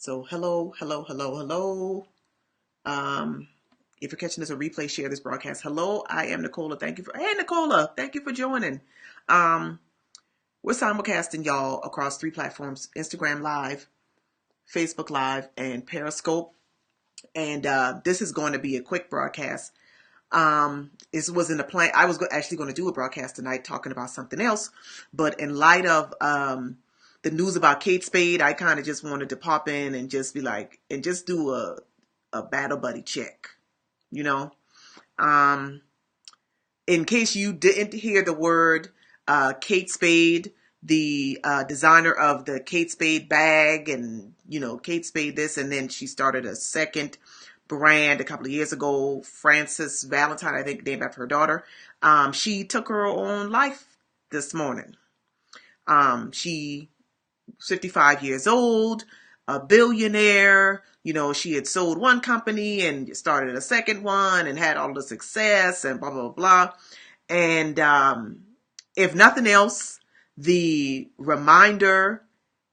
So hello. Um, if you're catching this a replay, share this broadcast. Hello, I am Nicola. Hey Nicola, thank you for joining. Um, we're simulcasting y'all across three platforms: Instagram Live, Facebook Live, and Periscope. And this is going to be a quick broadcast. This wasn't a plan. I was actually going to do a broadcast tonight talking about something else, but in light of the news about Kate Spade, I kind of just wanted to pop in and just be like, and just do a battle buddy check, you know. Um, in case you didn't hear the word, Kate Spade, the designer of the Kate Spade bag, and Kate Spade this, and then she started a second brand a couple of years ago, Frances Valentine, I think, named after her daughter. She took her own life this morning. She 55 years old, a billionaire. She had sold one company and started a second one and had all the success and blah, blah, blah. And if nothing else, the reminder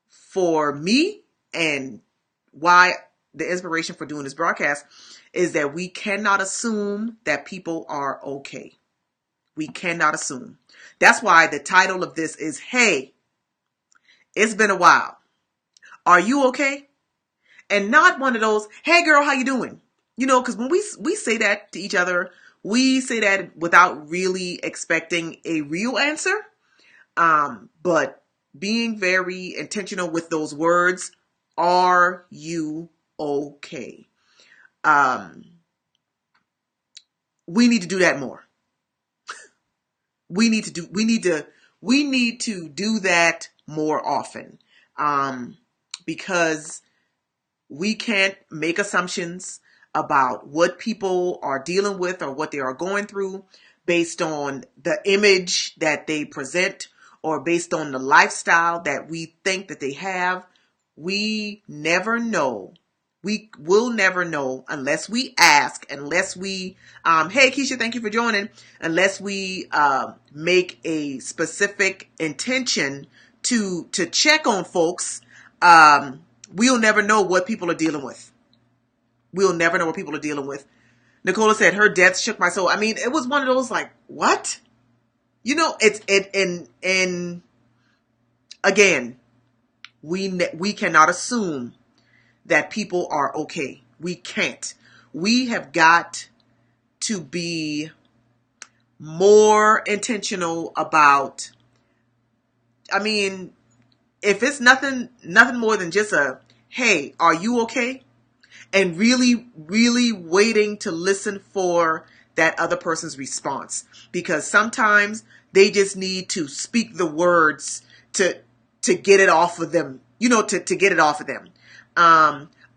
for me and why the inspiration for doing this broadcast is that we cannot assume that people are okay. We cannot assume. That's why the title of this is, Hey, it's been a while. Are you okay? And not one of those, hey girl, how you doing? Because when we say that to each other, we say that without really expecting a real answer. But being very intentional with those words, are you okay? We need to do that more. We need to do that more often. Because we can't make assumptions about what people are dealing with or what they are going through based on the image that they present or based on the lifestyle that we think that they have. We never know. We will never know unless we ask, unless we, hey Keisha, thank you for joining, unless we make a specific intention to check on folks. We'll never know what people are dealing with. We'll never know what people are dealing with. Nicola said her death shook my soul. I mean, it was one of those like, what? And again, we cannot assume that people are okay. We can't. We have got to be more intentional about, I mean, if it's nothing more than just a, hey, are you okay? And really, really waiting to listen for that other person's response. Because sometimes they just need to speak the words to get it off of them, to get it off of them.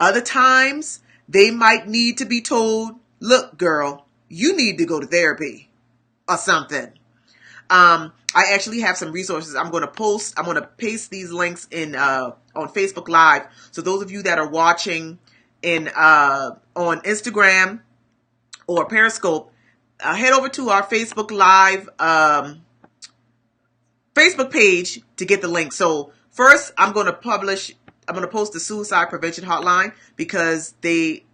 Other times they might need to be told, look, girl, you need to go to therapy or something. I actually have some resources I'm going to paste these links in on Facebook Live. So those of you that are watching on Instagram or Periscope, head over to our Facebook Live Facebook page to get the link. So first, I'm going to post the suicide prevention hotline because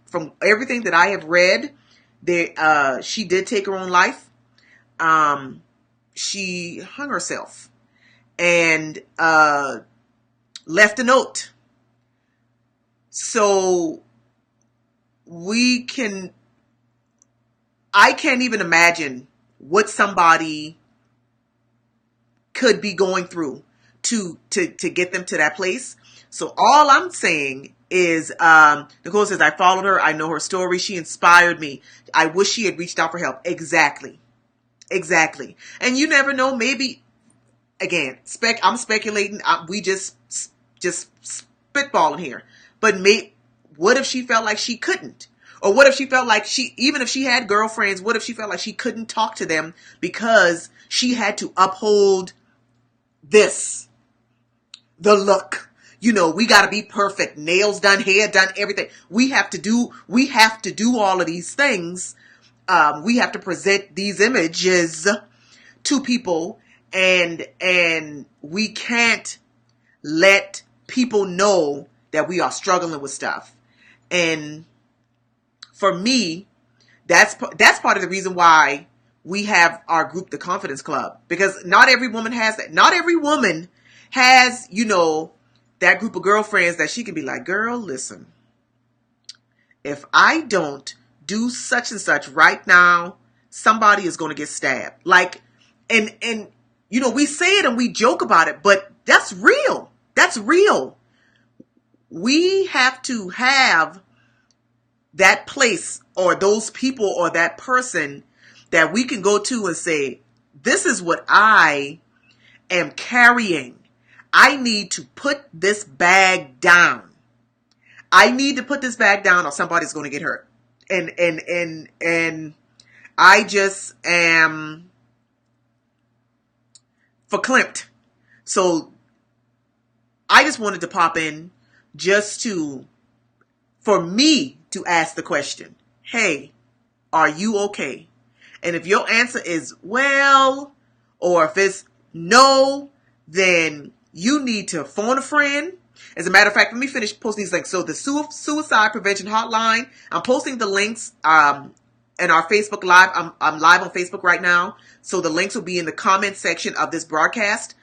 from everything that I have read, she did take her own life. She hung herself and left a note. So I can't even imagine what somebody could be going through to get them to that place. So all I'm saying is, Nicole says, I followed her. I know her story. She inspired me. I wish she had reached out for help. Exactly. And you never know, maybe, again, I'm speculating. We just spitballing here. But what if she felt like she couldn't? Or what if she felt like even if she had girlfriends, what if she felt like she couldn't talk to them because she had to uphold the look. We got to be perfect. Nails done, hair done, everything. We have to do all of these things. We have to present these images to people, and we can't let people know that we are struggling with stuff. And for me, that's part of the reason why we have our group, the Confidence Club, because not every woman has that. Not every woman has, that group of girlfriends that she can be like, girl, listen, if I don't do such and such right now, somebody is going to get stabbed. Like, and we say it and we joke about it, but that's real. That's real. We have to have that place or those people or that person that we can go to and say, this is what I am carrying. I need to put this bag down. I need to put this bag down or somebody's going to get hurt. And I just am verklempt. So I just wanted to pop in just for me to ask the question, hey, are you okay? And if your answer is well, or if it's no, then you need to phone a friend. As a matter of fact, let me finish posting these links. So the Suicide Prevention Hotline, I'm posting the links in our Facebook Live. I'm live on Facebook right now. So the links will be in the comment section of this broadcast.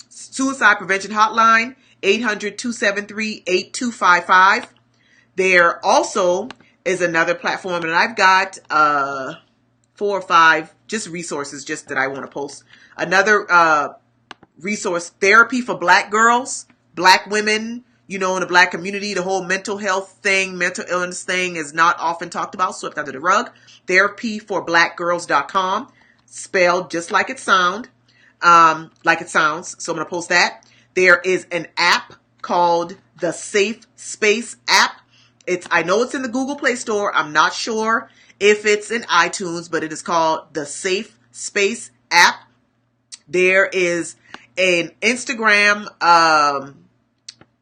Suicide Prevention Hotline, 800-273-8255. There also is another platform, and I've got 4 or 5 just resources just that I want to post. Another resource, Therapy for Black Girls, Black women, in the Black community. The whole mental health thing, mental illness thing is not often talked about, swept under the rug. Therapyforblackgirls.com, spelled just like it sounds. So I'm going to post that. There is an app called the Safe Space app. I know it's in the Google Play Store. I'm not sure if it's in iTunes, but it is called the Safe Space app. There is an Instagram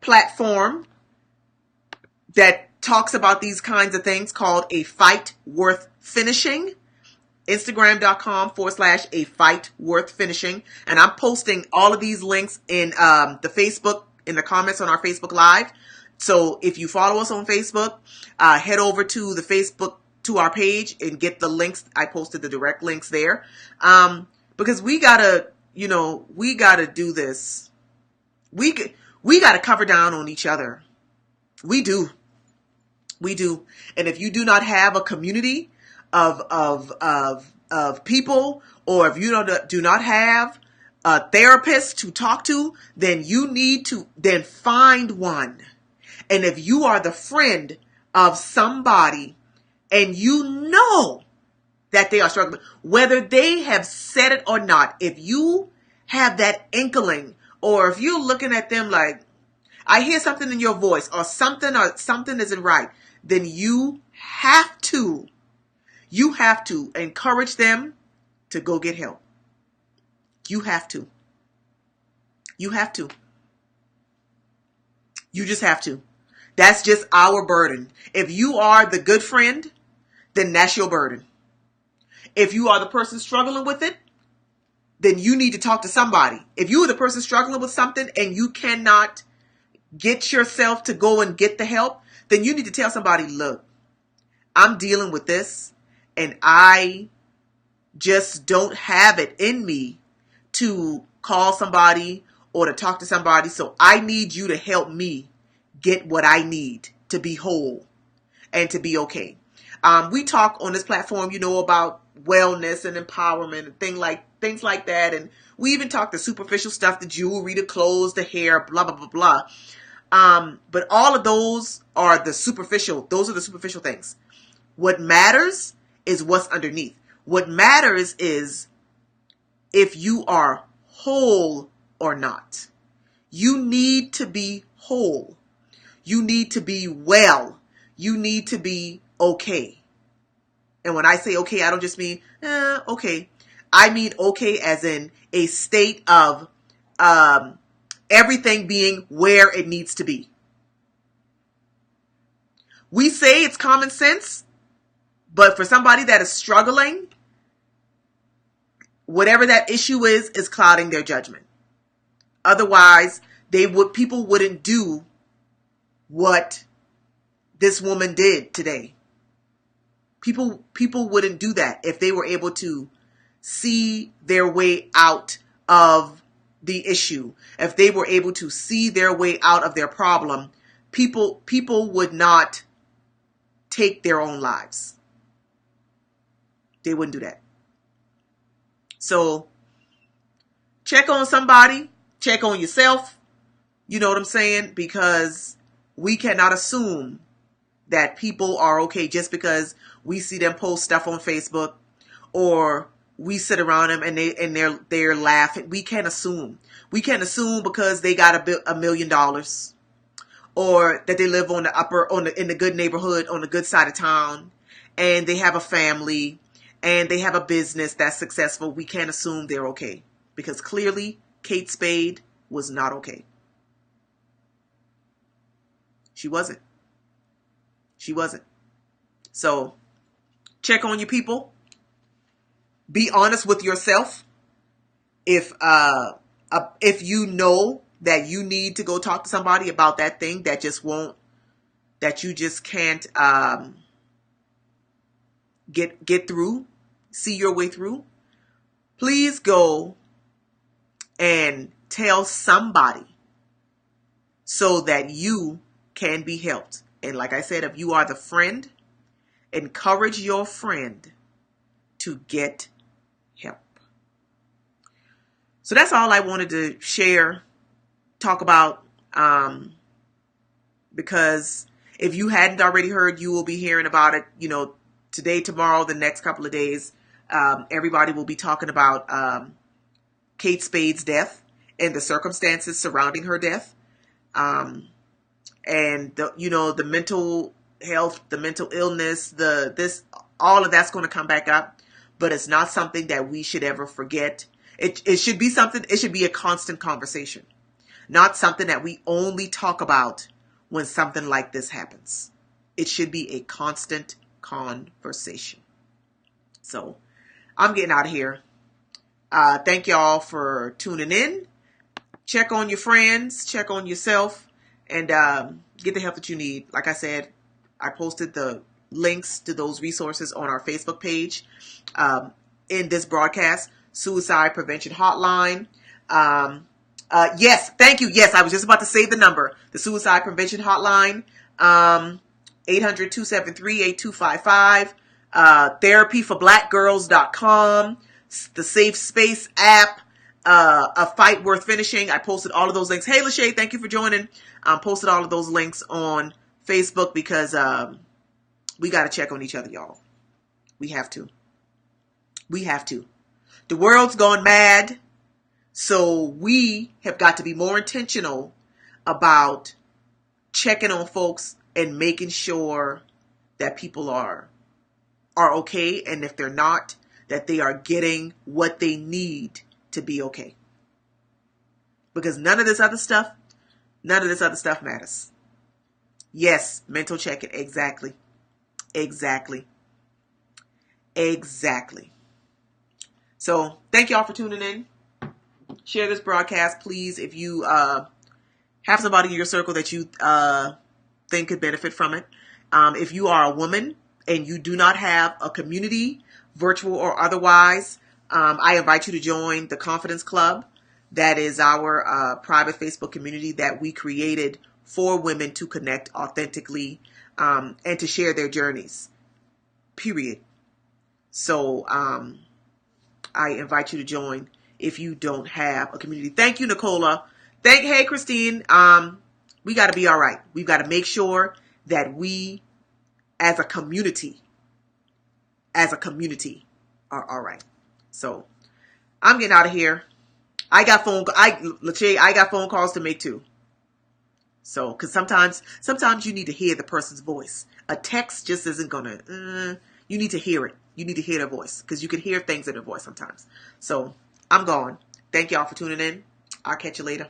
platform that talks about these kinds of things called A Fight Worth Finishing. Instagram.com/A Fight Worth Finishing. And I'm posting all of these links in the Facebook, in the comments on our Facebook Live. So if you follow us on Facebook, head over to the Facebook, to our page, and get the links. I posted the direct links there. Because we gotta do this. We gotta cover down on each other. We do. And if you do not have a community of people, or if you do not have a therapist to talk to, then you need to find one. And if you are the friend of somebody and you know that they are struggling, whether they have said it or not, if you have that inkling, or if you're looking at them like, I hear something in your voice, or something isn't right, then you have to encourage them to go get help. You have to. You just have to. That's just our burden. If you are the good friend, then that's your burden. If you are the person struggling with it, then you need to talk to somebody. If you are the person struggling with something and you cannot get yourself to go and get the help, then you need to tell somebody, look, I'm dealing with this and I just don't have it in me to call somebody or to talk to somebody. So I need you to help me get what I need to be whole and to be okay. We talk on this platform, about wellness and empowerment and things like that. And we even talk the superficial stuff, the jewelry, the clothes, the hair, blah, blah, blah, blah. But all of those are the superficial. Those are the superficial things. What matters is what's underneath. What matters is if you are whole or not. You need to be whole. You need to be well. You need to be okay. And when I say okay, I don't just mean okay. I mean okay as in a state of everything being where it needs to be. We say it's common sense, but for somebody that is struggling, whatever that issue is clouding their judgment. Otherwise, people wouldn't do what this woman did today. People wouldn't do that if they were able to see their way out of the issue. If they were able to see their way out of their problem, people would not take their own lives. They wouldn't do that. So check on somebody, check on yourself. You know what I'm saying? Because we cannot assume that people are okay just because we see them post stuff on Facebook, or we sit around them and they're laughing. We can't assume. We can't assume because they got $1 million, or that they live in the good neighborhood, on the good side of town, and they have a family and they have a business that's successful. We can't assume they're okay, because clearly Kate Spade was not okay. She wasn't. She wasn't. So check on your people. Be honest with yourself. If you know that you need to go talk to somebody about that thing that you just can't get through, see your way through, please go and tell somebody so that you can be helped. And like I said, if you are the friend, encourage your friend to get help. So that's all I wanted to share, talk about, because if you hadn't already heard, you will be hearing about it, today, tomorrow, the next couple of days. Everybody will be talking about Kate Spade's death and the circumstances surrounding her death. And the mental health, the mental illness, all of that's going to come back up, but it's not something that we should ever forget. It should be something, it should be a constant conversation, not something that we only talk about when something like this happens. It should be a constant conversation. So I'm getting out of here. Thank y'all for tuning in. Check on your friends, check on yourself, and get the help that you need. Like I said, I posted the links to those resources on our Facebook page in this broadcast. Suicide Prevention Hotline. Yes, thank you. Yes, I was just about to say the number. The Suicide Prevention Hotline, 800-273-8255. Therapyforblackgirls.com. The Safe Space app. A Fight Worth Finishing. I posted all of those links. Hey, Lachey, thank you for joining. Posted all of those links on Facebook because we got to check on each other, y'all. We have to. We have to. The world's gone mad, so we have got to be more intentional about checking on folks and making sure that people are okay, and if they're not, that they are getting what they need to be okay. Because none of this other stuff matters. Yes, mental check-in. Exactly. So thank y'all for tuning in. Share this broadcast, please, if you have somebody in your circle that you think could benefit from it. If you are a woman and you do not have a community, virtual or otherwise, I invite you to join the Confidence Club. That is our private Facebook community that we created for women to connect authentically and to share their journeys. Period. So I invite you to join if you don't have a community. Thank you, Nicola. Hey, Christine. We got to be all right. We've got to make sure that we, as a community, are all right. So I'm getting out of here. I got phone calls to make too. So, because sometimes you need to hear the person's voice. A text just isn't gonna. You need to hear it. You need to hear their voice, because you can hear things in their voice sometimes. So I'm gone. Thank y'all for tuning in. I'll catch you later.